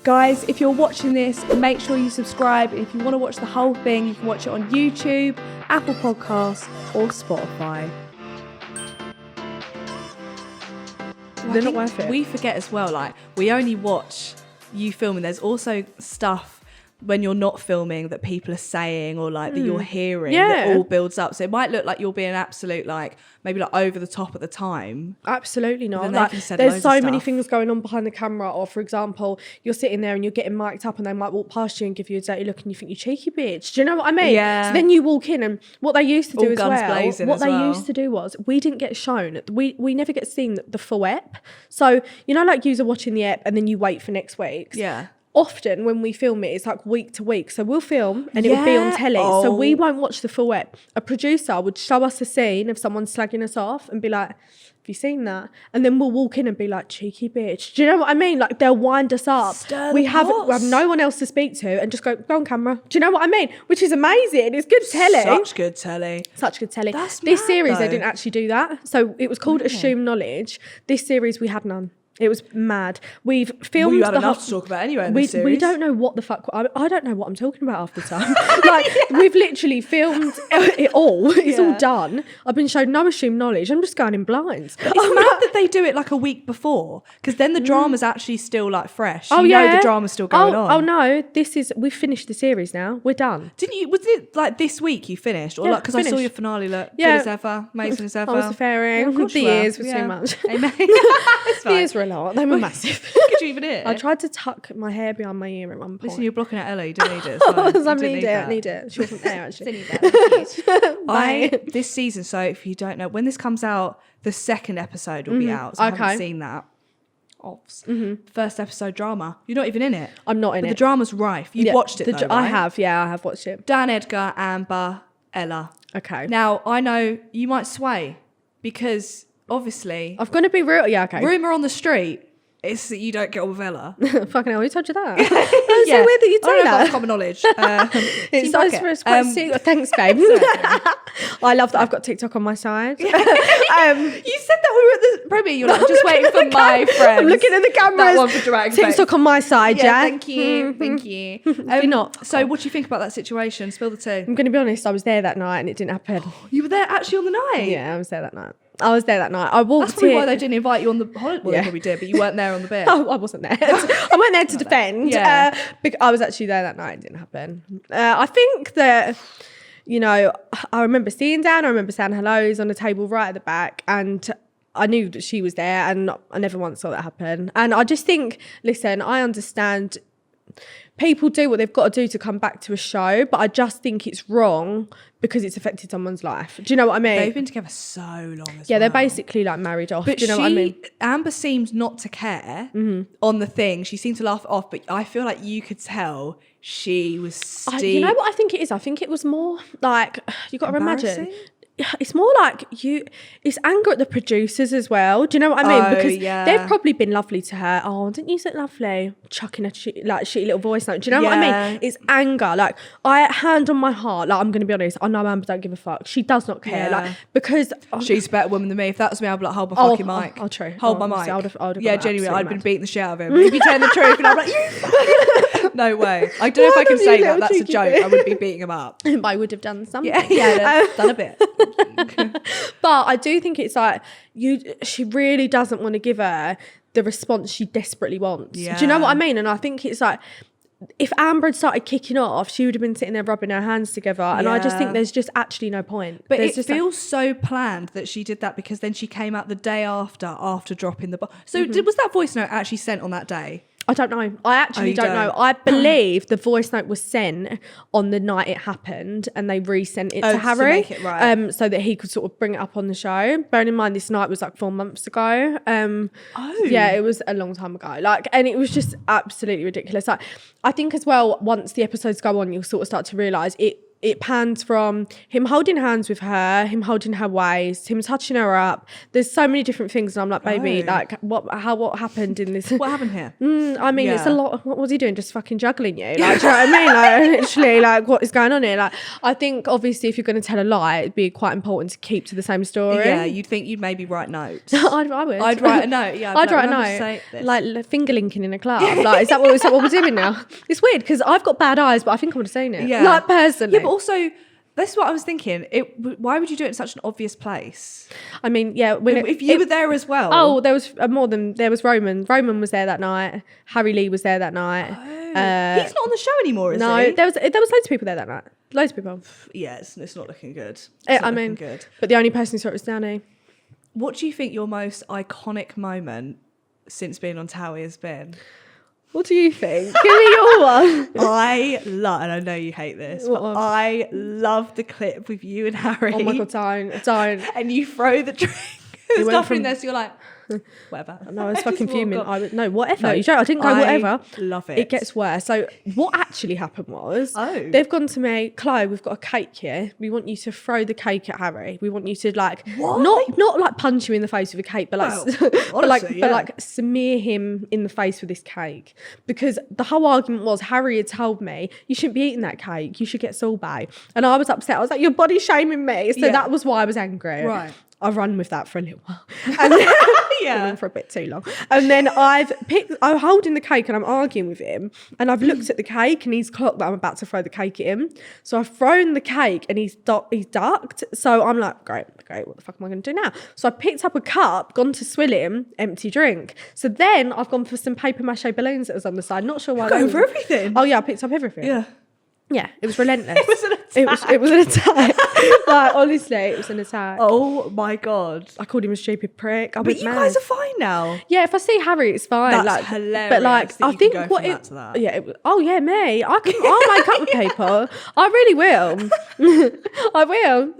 Guys, if you're watching this, make sure you subscribe. If you want to watch the whole thing, you can watch it on YouTube, Apple Podcasts, or Spotify. They're not worth it. We forget as well, like, we only watch you filming. There's also stuff when you're not filming that people are saying or like that you're hearing that all builds up. So it might look like you're being absolute, like, maybe like over the top at the time. Absolutely not. Like, there's so many things going on behind the camera. Or for example, you're sitting there and you're getting mic'd up and they might walk past you and give you a dirty look and you think, you cheeky bitch. Do you know what I mean? Yeah. So then you walk in, and what they used to do all used to do was, we didn't get shown, we never get seen the full ep. So, you know, like you're watching the ep and then you wait for next week's. Yeah. Often when we film it, it's like week to week. So we'll film and it will be on telly. So we won't watch the full ep. A producer would show us a scene of someone slagging us off and be like, have you seen that? And then we'll walk in and be like, cheeky bitch. Do you know what I mean? Like, they'll wind us up. We have no one else to speak to and just go on camera. Do you know what I mean? Which is amazing. It's good telly. Such good telly. This series, they didn't actually do that. So it was called Assume Knowledge. This series, we had none. It was mad. We've filmed. You had enough to talk about anyway in this series. We don't know what the fuck. I don't know what I'm talking about half the time. Like, we've literally filmed it all. It's all done. I've been shown no Assumed Knowledge. I'm just going in blinds. It's mad that they do it like a week before, because then the drama's actually still like fresh. Oh, you know the drama's still going on. Oh no, we've finished the series now. We're done. Didn't you? Was it like this week you finished, or like because I saw your finale look good as ever, amazing as ever? I was fairing. The ears were too much. Amen. The ears were a lot. They were massive. Could you even hear? I tried to tuck my hair behind my ear at one point. Listen, you're blocking out Ella. You don't need it. I need it. She wasn't there actually. This season, so if you don't know, when this comes out, the second episode will be out. So I haven't seen that. First episode drama. You're not even in it. I'm not in it. The drama's rife. You've watched it though, right? I have watched it. Dan, Edgar, Amber, Ella. Okay. Now, I know you might sway because obviously I've got to be real. Yeah, okay. Rumour on the street is that you don't get on with Ella. Fucking hell, who told you that? It's so weird that you say that. That's common knowledge. It's quite secret. Thanks, babe. I love that I've got TikTok on my side. You said that we were at the premiere. You're like, just waiting for my friends. I'm looking at the cameras. That one for dramatic TikTok on my side, yeah. Thank you. Thank you. Not. So what do you think about that situation? Spill the tea. I'm going to be honest, I was there that night and it didn't happen. You were there actually on the night? Yeah, I was there that night. I walked That's probably in. why they didn't invite you on the holiday. Well, they probably did, but you weren't there on the bit. I wasn't there. I went there to defend. Yeah. I was actually there that night. It didn't happen. I think that, you know, I remember seeing Dan. I remember saying hellos on the table right at the back, and I knew that she was there, and I never once saw that happen. And I just think, listen, I understand people do what they've got to do to come back to a show, but I just think it's wrong because it's affected someone's life. Do you know what I mean? They've been together so long as they're basically like married off. But do you know what I mean? Amber seemed not to care on the thing. She seemed to laugh it off, but I feel like you could tell she was steep. You know what I think it is? I think it was more like, you got to imagine. It's more like it's anger at the producers as well. Do you know what I mean? Because they've probably been lovely to her. Oh, didn't you look lovely? Chucking a shitty little voice note. Do you know what I mean? It's anger. Like, hand on my heart, like, I'm going to be honest, I know Amber don't give a fuck. She does not care. Like, because she's a better woman than me. If that was me, I'd be like, hold my fucking mic. Oh, true. Hold my mic. Yeah, genuinely, I'd been beating the shit out of him. He'd be telling the truth and I'm like, you no way. I don't know if I can say that. That's a joke. I would be beating him up. I would have done something. Yeah, done a bit. But I do think it's like, she really doesn't want to give her the response she desperately wants. Yeah. Do you know what I mean? And I think it's like, if Amber had started kicking off, she would have been sitting there rubbing her hands together. And I just think there's just actually no point. But it feels so planned that she did that, because then she came out the day after dropping the So was that voice note actually sent on that day? I don't know. I actually don't know. I believe the voice note was sent on the night it happened, and they resent it to Harry, to make it right. So that he could sort of bring it up on the show. Bearing in mind, this night was like 4 months ago. Yeah, it was a long time ago. Like, and it was just absolutely ridiculous. Like, I think as well, once the episodes go on, you'll sort of start to realise it pans from him holding hands with her, him holding her waist, him touching her up. There's so many different things, and I'm like, baby, like what happened in this? What happened here? I mean, it's a lot. What was he doing? Just fucking juggling you? Like, do you know what I mean? Like, literally, like, what is going on here? Like, I think obviously, if you're going to tell a lie, it'd be quite important to keep to the same story. Yeah, you'd think you'd maybe write notes. I would. I'd write a note. Yeah, I'd write a note, like finger linking in a club. Like, is that what we're doing now? It's weird because I've got bad eyes, but I think I would have seen it. Yeah, like personally. Yeah, but also, that's what I was thinking. Why would you do it in such an obvious place? I mean, yeah. If you were there as well. Oh, there was more than there was Roman. Roman was there that night. Harry Lee was there that night. He's not on the show anymore, is he? No, there was loads of people there that night. Loads of people. Yeah, it's not looking good. I mean, good. But the only person who saw it was Danny. What do you think your most iconic moment since being on Towie has been? What do you think? Give me your one. I love, and I know you hate this, but I love the clip with you and Harry. Oh my God, don't. And you throw the drink. There's nothing in there, so you're like, whatever. No, I was fucking fuming. Whatever. No, I didn't go whatever. Love it. It gets worse. So what actually happened was they've gone to me, Chloe, we've got a cake here. We want you to throw the cake at Harry. We want you to like not like punch him in the face with a cake, but like but like smear him in the face with this cake. Because the whole argument was Harry had told me you shouldn't be eating that cake. You should get sorbet. And I was upset. I was like, you're body shaming me. So that was why I was angry. Right. I've run with that for a little while. And then, for a bit too long. And then I'm holding the cake and I'm arguing with him. And I've looked at the cake and he's clocked that I'm about to throw the cake at him. So I've thrown the cake and he's ducked. So I'm like, great. What the fuck am I going to do now? So I picked up a cup, gone to swill him, empty drink. So then I've gone for some paper mache balloons that was on the side. Not sure why. Going for everything. Oh yeah, I picked up everything. Yeah. Yeah, it was relentless. It was an attack. It was an attack. Like, honestly, it was an attack. Oh my God. I called him a stupid prick. But you guys are fine now. Yeah, if I see Harry, it's fine. That's like, hilarious. But like, I think what it. To that. Yeah. I'll make up with people. I really will. I will.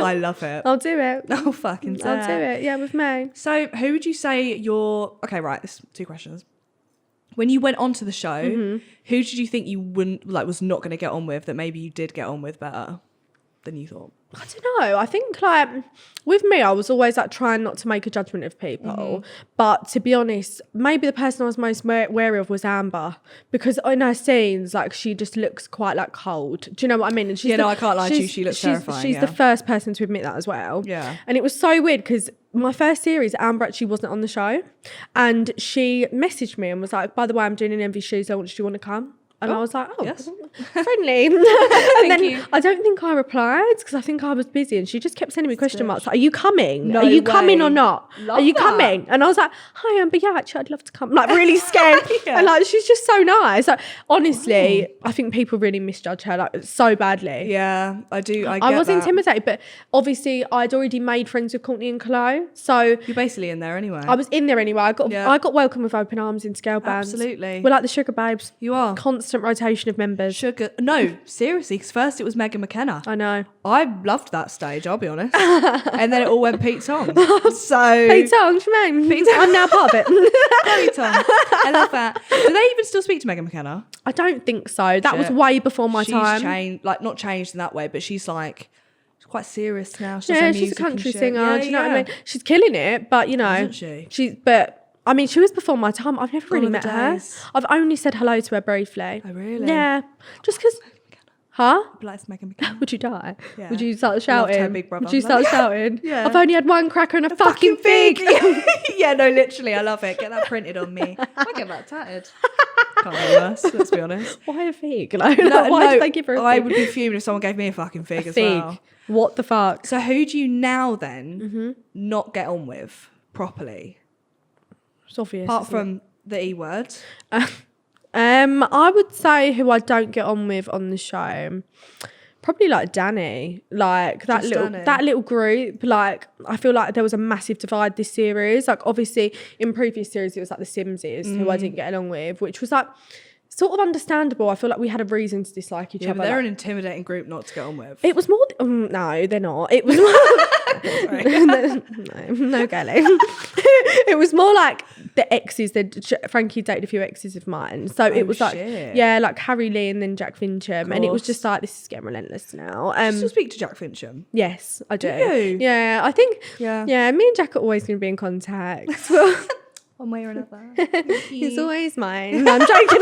I love it. I'll do it. Oh fucking. I'll do it. Yeah, with me. So, who would you say your? Okay, right. This 2 questions. When you went onto the show, who did you think you wouldn't was not going to get on with that maybe you did get on with better than you thought? I don't know. I think like with me, I was always like trying not to make a judgment of people. But to be honest, maybe the person I was most wary of was Amber, because in her scenes, like she just looks quite like cold. Do you know what I mean? And she's I can't lie to you. She looks terrifying. She's the first person to admit that as well. Yeah. And it was so weird because my first series, Amber actually wasn't on the show, and she messaged me and was like, "By the way, I'm doing an Envy Shoes. Do you want to come?" And I was like, yes. Friendly. And then I don't think I replied because I think I was busy, and she just kept sending me question marks like, are you coming? No Are you way. coming or not? Love Are you that. coming? And I was like, hi Amber, yeah, actually I'd love to come. Like really scared. Yeah. And like she's just so nice. Like honestly, I think people really misjudge her like so badly. Yeah, I do. I was that. intimidated, but obviously I'd already made friends with Courtney and Chloe. So you're basically in there anyway. I was in there anyway. I got welcomed with open arms into girl bands. Absolutely. We're like the Sugar Babes. You are. Constant rotation of members. Sugar. No, seriously, because first it was Megan McKenna. I know. I loved that stage, I'll be honest. And then it all went Pete Tong. So Pete Tong, I'm now part of it. Pete Tong. I love that. Do they even still speak to Megan McKenna? I don't think so. That was way before my time. She's changed, like not changed in that way, but she's like quite serious now. She's a country singer. Do you know what I mean? She's killing it, but you know, isn't she? I mean, she was before my time. I've never really met her. I've only said hello to her briefly. Oh, really? Yeah. Just because... Huh? Bless Megan McKenna. Would you die? Yeah. Would you start shouting? Her big brother. Would you start shouting? Yeah. I've only had one cracker and a fucking fig. Yeah, no, literally, I love it. Get that printed on me. I get that tatted. Can't be worse, let's be honest. Why a fig? Why did they give her a fig? I would be fuming if someone gave me a fucking fig as well. What the fuck? So who do you now then not get on with properly? It's obvious. Apart from the E word. I would say who I don't get on with on the show, probably like Danny, like that little group. Like I feel like there was a massive divide this series. Like obviously in previous series it was like the Simses who I didn't get along with, which was like sort of understandable. I feel like we had a reason to dislike each other. But they're an intimidating group not to get on with. It was more. No, they're not. It was more. No girling. It was more like the exes. Frankie dated a few exes of mine, so it was like like Harry Lee and then Jack Fincham, and it was just like, this is getting relentless now. Do you still speak to Jack Fincham? Yes, I do. You? Yeah, I think. Yeah, me and Jack are always going to be in contact. One way or another. He's always mine. No, I'm joking.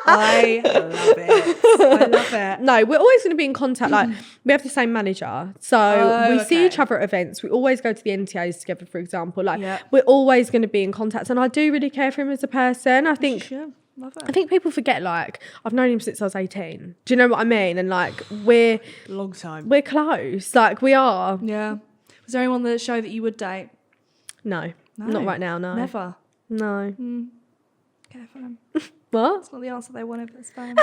I love it. No, we're always going to be in contact. Like, we have the same manager. So we see each other at events. We always go to the NTAs together, for example. Like, we're always going to be in contact. And I do really care for him as a person. I think... Love it. I think people forget, like, I've known him since I was 18. Do you know what I mean? And, like, we're... Long time. We're close. Like, we are. Yeah. Was there anyone on the show that you would date? No. Not right now, no. Never? No. Get it for them. What? That's not the answer they wanted, but it's fine.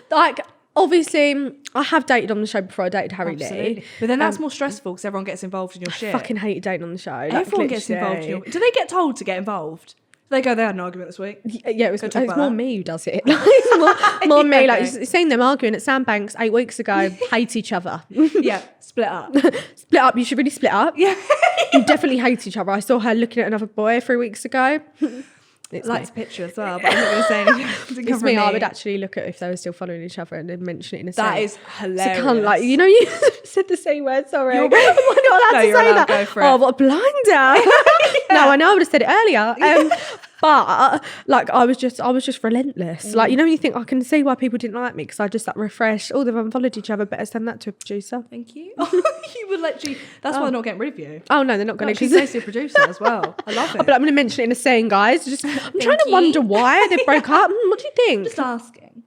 Like, obviously, I have dated on the show before I dated Harry Lee. But then that's more stressful because everyone gets involved in your shit. I fucking hate dating on the show. Everyone gets involved in your... Do they get told to get involved? They go, they had an argument this week. Yeah, it's more me who does it. It's more me. Like, you've seen them arguing at Sandbanks 8 weeks ago, hate each other. Yeah, split up. Split up. You should really split up. Yeah. You definitely hate each other. I saw her looking at another boy 3 weeks ago. It's liked a picture as well, but I'm not going to say anything. It's me. I would actually look at if they were still following each other and then mention it in a That is hilarious. So kind of like, you know, you said the C word, sorry. Am I not allowed to say that? Go for it. Oh, what a blinder. No, I know I would have said it earlier. But like, I was just relentless. Like, you know, when you think, I can see why people didn't like me because I just like refreshed. Oh, they've unfollowed each other. Better send that to a producer. Thank you. You would literally. That's why they're not getting rid of you. Oh no, they're not going to. She's basically a producer as well. I love it. But I'm going to mention it in a saying, guys. I'm trying to wonder why they broke up. What do you think? Just asking.